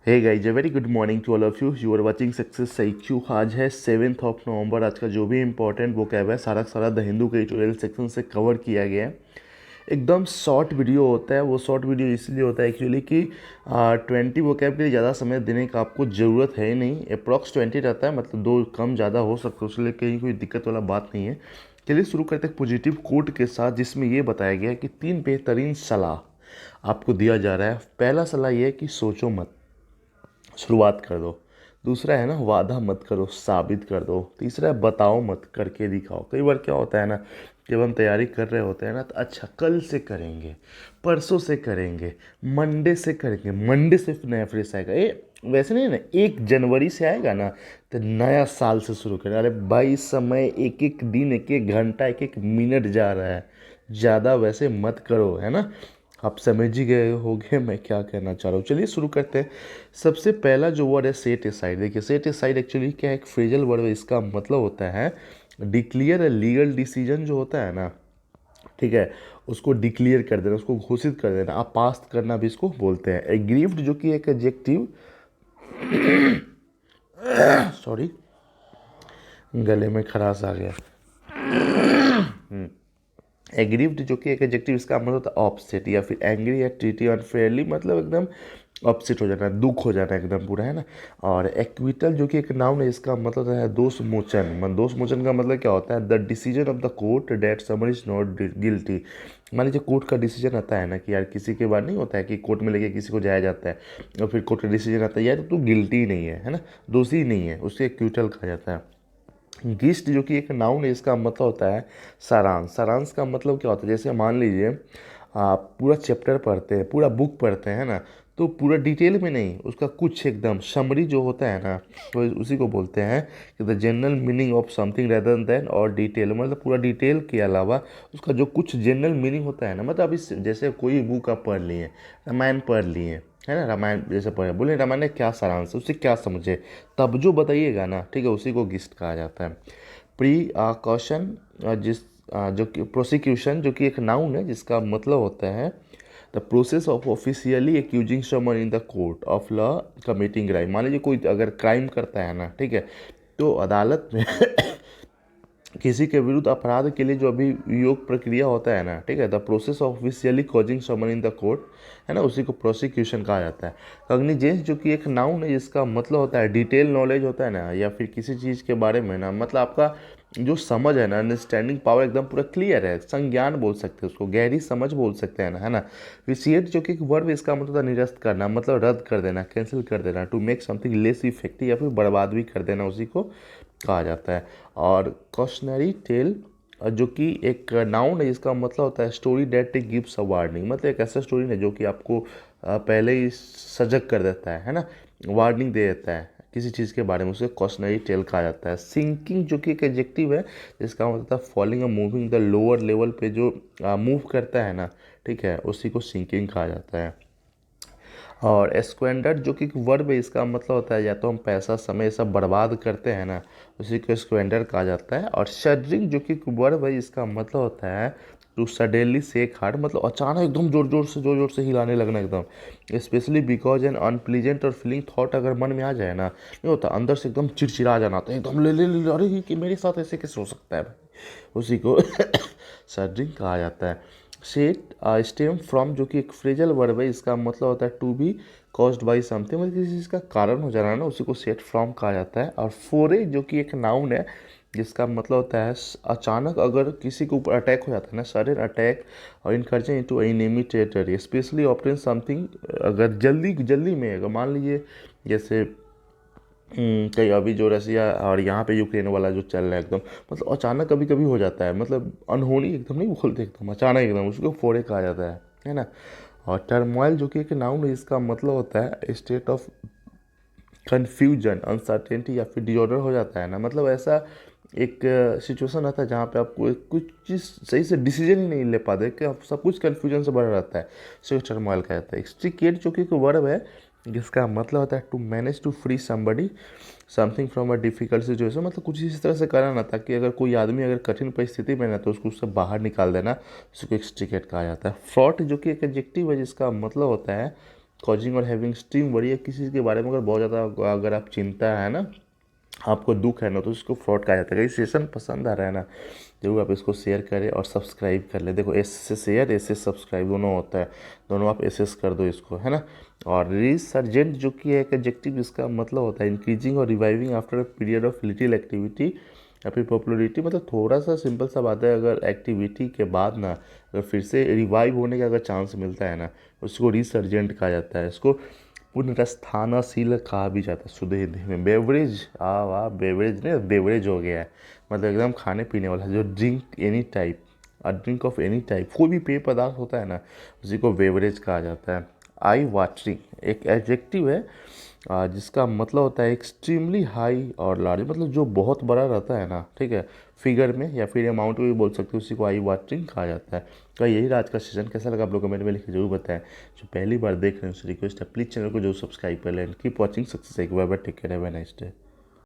Hey guys, a very good morning to all of you. You are watching success IQ। आज है 7 नवंबर। आज का जो भी इंपॉर्टेंट वोकैब है सारा द हिंदू के ट्यूटोरियल सेक्शन से कवर किया गया है। एकदम शॉर्ट वीडियो होता है। वो शॉर्ट वीडियो इसलिए होता है एक्चुअली कि 20 वोकैब के लिए ज़्यादा समय देने का आपको ज़रूरत है ही नहीं। अप्रॉक्स 20 रहता है, मतलब दो कम ज़्यादा हो सकता है, उसके कहीं कोई दिक्कत वाला बात नहीं है। चलिए शुरू करते हैं पॉजिटिव कोट के साथ, जिसमें ये बताया गया है कि 3 बेहतरीन सलाह आपको दिया जा रहा है। पहला सलाह ये है कि सोचो मत, शुरुआत कर दो। दूसरा है ना, वादा मत करो, साबित कर दो। तीसरा है बताओ मत, करके दिखाओ। कई बार क्या होता है ना, जब हम तैयारी कर रहे होते हैं ना, तो अच्छा कल से करेंगे, परसों से करेंगे, मंडे से करेंगे, मंडे से नया फ्रेश आएगा। वैसे नहीं ना, 1 जनवरी से आएगा ना, तो नया साल से शुरू करें। अरे भाई, समय एक एक दिन, एक एक घंटा, एक एक मिनट जा रहा है। ज़्यादा वैसे मत करो, है ना। आप समझ ही गए होगे मैं क्या कहना चाह रहा हूँ। चलिए शुरू करते हैं। सबसे पहला जो वर्ड है सेट असाइड। देखिए, सेट असाइड एक्चुअली क्या है, एक फ्रेजल वर्ड है। इसका मतलब होता है डिक्लियर अ लीगल डिसीजन जो होता है ना, ठीक है, उसको डिक्लियर कर देना, उसको घोषित कर देना। आप पास करना भी इसको बोलते हैं। एग्रीव्ड जो कि एक एडजेक्टिव, सॉरी, गले में खराश आ गया। एग्रीव्ड जो कि एक एडजेक्टिव, इसका मतलब होता है ऑपसेट, या फिर एंग्री या ट्रीटी अनफेयरली, मतलब एकदम ऑपसेट हो जाना, दुख हो जाना एकदम पूरा, है ना। और एक्विटल जो कि एक नाउन है, इसका मतलब होता है दोष मोचन। दोष मोचन का मतलब क्या होता है, the decision of the court that someone is not guilty. मान लीजिए कोर्ट का डिसीजन आता है ना कि यार किसी के बाद नहीं होता है कि कोर्ट में लेके किसी को जाया जाता है, और फिर कोर्ट का डिसीजन आता है यार तू गिल्टी नहीं है ना, दोषी नहीं है, उससे एक्विटल कहा जाता है। गिस्ट जो कि एक नाउन है, इसका मतलब होता है सारांश। सारांश का मतलब क्या होता है, जैसे मान लीजिए आप पूरा चैप्टर पढ़ते हैं, पूरा बुक पढ़ते हैं ना, तो पूरा डिटेल में नहीं, उसका कुछ एकदम समरी जो होता है ना, तो उसी को बोलते हैं कि the general meaning of something rather than और डिटेल। मतलब पूरा डिटेल के अलावा उसका जो कुछ जनरल मीनिंग होता है ना, मतलब अभी जैसे कोई बुक आप पढ़ लिए, रामायण पढ़ लिए, है ना, रामायण जैसे पढ़े, बोले रामायण में क्या सारांश है, उससे क्या समझे, तब जो बताइएगा ना, ठीक है, उसी को गिस्ट कहा जाता है। प्री कॉशन, जिस जो कि प्रोसिक्यूशन जो कि एक नाउन है, जिसका मतलब होता है the process of officially accusing someone in the court of law committing crime. मान लीजिए कोई अगर क्राइम करता है ना, ठीक है, तो अदालत में किसी के विरुद्ध अपराध के लिए जो अभियोग प्रक्रिया होता है ना, ठीक है, the process of officially causing summon in the court, है ना, उसी को प्रोसिक्यूशन कहा जाता है। कॉग्निजेंस जो कि एक नाउन है, जिसका मतलब होता है डिटेल नॉलेज होता है ना, या फिर किसी चीज़ के बारे में ना, मतलब आपका जो समझ है ना, अंडरस्टैंडिंग पावर एकदम पूरा क्लियर है, संज्ञान बोल सकते हैं उसको, गहरी समझ बोल सकते हैं ना, है ना। विसिएट जो कि एक वर्ब, इसका मतलब होता है निरस्त करना, मतलब रद्द कर देना, कैंसिल कर देना, to make something less effective, या फिर बर्बाद भी कर देना, उसी को कहा जाता है। और कॉशनरी टेल जो कि एक नाउन है, जिसका मतलब होता है story that gives a warning. मतलब एक ऐसा स्टोरी है जो कि आपको पहले ही सजग कर देता है ना, वार्निंग दे देता है किसी चीज़ के बारे में, उसे कॉशनरी टेल कहा जाता है। सिंकिंग जो कि एक एडजेक्टिव है, जिसका मतलब है फॉलिंग और मूविंग द लोअर लेवल पे जो मूव करता है ना, ठीक है, उसी को सिंकिंग कहा जाता है। और स्क्वेंडर जो कि एक वर्ब है, इसका मतलब होता है या तो हम पैसा समय सब बर्बाद करते हैं ना, उसी को स्क्वेंडर कहा जाता है। और शडरिंग जो कि एक वर्ब है, इसका मतलब होता है टू सडनली शेक हार्ट, मतलब अचानक एकदम जोर जोर से हिलाने लगना एकदम, स्पेशली बिकॉज एन अनप्लीजेंट और फीलिंग थॉट अगर मन में आ जाए ना, नहीं होता अंदर से एकदम चिड़चिड़ा जाना, तो एकदम ले अरे ये कि मेरे साथ ऐसे कैसे हो सकता है भाई, उसी को शडरिंग कहा जाता है। सेट स्टेम फ्रॉम जो कि एक फ्रेजल वर्ब है, इसका मतलब होता है to be caused by something, मतलब किसी चीज़ का कारण हो जाना ना, उसी को सेट फ्रॉम कहा जाता है। और फोरे जो कि एक नाउन है, जिसका मतलब होता है अचानक अगर किसी के ऊपर अटैक हो जाता है ना, सडन अटैक और incursion into enemy territory, especially often something, अगर जल्दी जल्दी में, अगर मान लीजिए जैसे कहीं अभी जो रसिया और यहाँ पे यूक्रेन वाला जो चल रहा है एकदम, मतलब अचानक कभी कभी हो जाता है, मतलब अनहोनी एकदम नहीं बोलते, एकदम अचानक एकदम, उसको फोड़े कहा जाता है ना। और टर्मोइल जो कि एक नाउन है, इसका मतलब होता है स्टेट ऑफ कन्फ्यूजन, अनसर्टेनिटी, या फिर डिजॉर्डर हो जाता है ना, मतलब ऐसा एक सिचुएशन आता है जहाँ पे आपको कुछ चीज़ सही से डिसीजन ही नहीं ले पाते, कि आप सब कुछ कन्फ्यूजन से भरा रहता है, सो टर्मोइल कहता है। एक्सट्रिकेट जो कि एक वर्ब है, जिसका मतलब होता है to manage to free somebody something from a difficult situation, मतलब कुछ इस तरह से करना था कि अगर कोई आदमी अगर कठिन परिस्थिति में ना, तो उसको उससे बाहर निकाल देना, उसको एक्सट्रिकेट कहा जाता है। फ्रॉट जो कि एक एडजेक्टिव है, जिसका मतलब होता है कॉजिंग और हैविंग स्ट्रीम वरी है, किसी चीज़ के बारे में अगर बहुत ज़्यादा अगर आप चिंता है ना, आपको दुख है ना, तो इसको फ्रॉड कहा जाता है। ये सेशन पसंद आ रहा है ना, जरूर आप इसको शेयर करें और सब्सक्राइब कर ले। देखो एस से शेयर, एस से सब्सक्राइब दोनों होता है, दोनों आप एस कर दो इसको, है ना। और रिसर्जेंट जो कि है एक एडजेक्टिव, इसका मतलब होता है इंक्रीजिंग और reviving after a period of little activity या फिर पॉपुलरिटी। मतलब थोड़ा सा सिंपल सा बात है, अगर एक्टिविटी के बाद ना अगर फिर से रिवाइव होने का अगर चांस मिलता है ना, उसको रिसर्जेंट कहा जाता है। इसको पुनर्स्थानशील कहा भी जाता है शुद्ध हिंदी में। बेवरेज, वाह, बेवरेज नहीं, बेवरेज हो गया है, मतलब एकदम खाने पीने वाला जो drink any type, drink of any type, कोई भी पेय पदार्थ होता है ना, उसी को बेवरेज कहा जाता है। आई वाटरिंग एक एडजेक्टिव है जिसका मतलब होता है एक्सट्रीमली हाई और लार्ज, मतलब जो बहुत बड़ा रहता है ना, ठीक है, फिगर में या फिर अमाउंट में भी बोल सकते हो, उसी को आई वाटरिंग कहा जाता है। तो यही आज का सेशन, कैसा लगा आप लोग कमेंट में लिख के जरूर बताएं। जो पहली बार देख रहे हैं उससे रिक्वेस्ट है प्लीज़ चैनल को जरूर सब्सक्राइब कर लें। कीप वॉचिंग सक्सेस, एक बार take care, have a nice day.